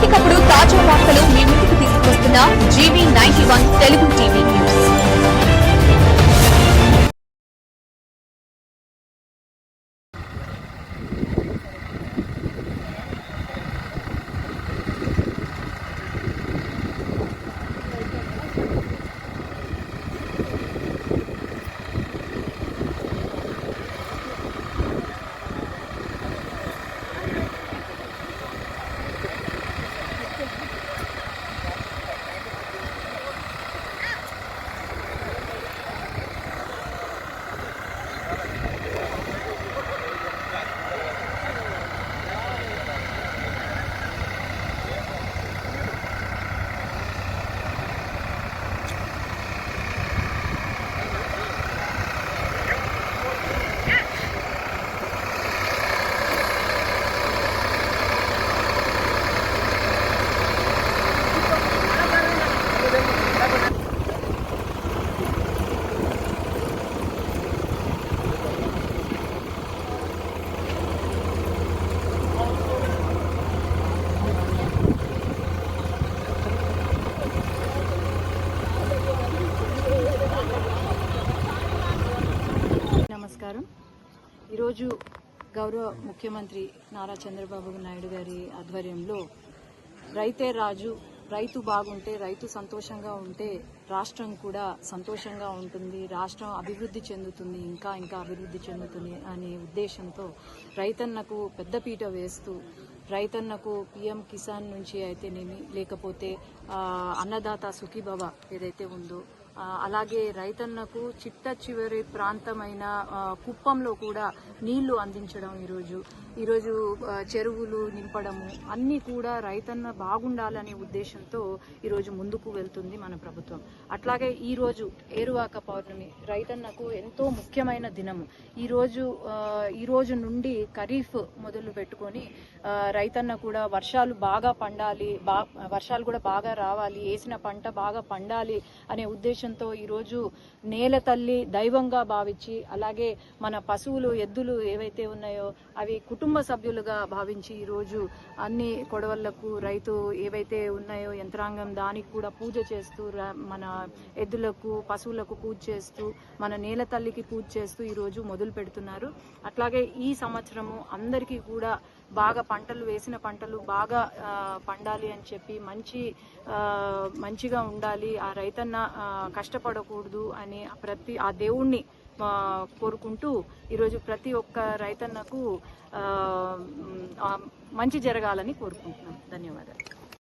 ఎప్పటికప్పుడు తాజా వార్తలు మీ ముందుకు తీసుకొస్తున్న GV91 తెలుగు టీవీ న్యూస్. నమస్కారం. ఈరోజు గౌరవ ముఖ్యమంత్రి నారా చంద్రబాబు నాయుడు గారి ఆధ్వర్యంలో రైతే రాజు, రైతు బాగుంటే, రైతు సంతోషంగా ఉంటే రాష్ట్రం కూడా సంతోషంగా ఉంటుంది, రాష్ట్రం అభివృద్ధి చెందుతుంది, ఇంకా అభివృద్ధి చెందుతుంది అనే ఉద్దేశంతో రైతన్నకు పెద్దపీట వేస్తూ రైతన్నకు PM కిసాన్ నుంచి అయితేనేమి, లేకపోతే అన్నదాత సుఖీభవ ఏదైతే ఉందో, అలాగే రైతన్నకు చిట్ట చివరి ప్రాంతమైన కుప్పంలో కూడా నీళ్లు అందించడం, ఈరోజు చెరువులు నింపడము అన్నీ కూడా రైతన్న బాగుండాలనే ఉద్దేశంతో ఈరోజు ముందుకు వెళ్తుంది మన ప్రభుత్వం. అట్లాగే ఈరోజు ఏరువాక పౌర్ణమి రైతన్నకు ఎంతో ముఖ్యమైన దినము. ఈరోజు నుండి ఖరీఫ్ మొదలు పెట్టుకొని రైతన్న కూడా వర్షాలు బాగా పండాలి, వర్షాలు కూడా బాగా రావాలి, వేసిన పంట బాగా పండాలి అనే ఉద్దేశంతో ఈరోజు నేల తల్లి దైవంగా భావించి, అలాగే మన పశువులు ఎద్దులు ఏవైతే ఉన్నాయో అవి కుటుంబ సభ్యులుగా భావించి ఈరోజు అన్ని కొడవళ్లకు రైతు ఏవైతే ఉన్నాయో యంత్రాంగం దానికి కూడా పూజ చేస్తూ, మన ఎద్దులకు పశువులకు పూజ చేస్తూ, మన నేల తల్లికి పూజ చేస్తూ ఈరోజు మొదలు పెడుతున్నారు. అట్లాగే ఈ సంవత్సరము అందరికీ కూడా బాగా పంటలు వేసిన పంటలు బాగా పండాలి అని చెప్పి మంచిగా ఉండాలి, ఆ రైతన్న కష్టపడకూడదు అని ఆ దేవుణ్ణి కోరుకుంటూ ఈరోజు ప్రతి ఒక్క రైతన్నకు మంచి జరగాలని కోరుకుంటున్నాం. ధన్యవాదాలు.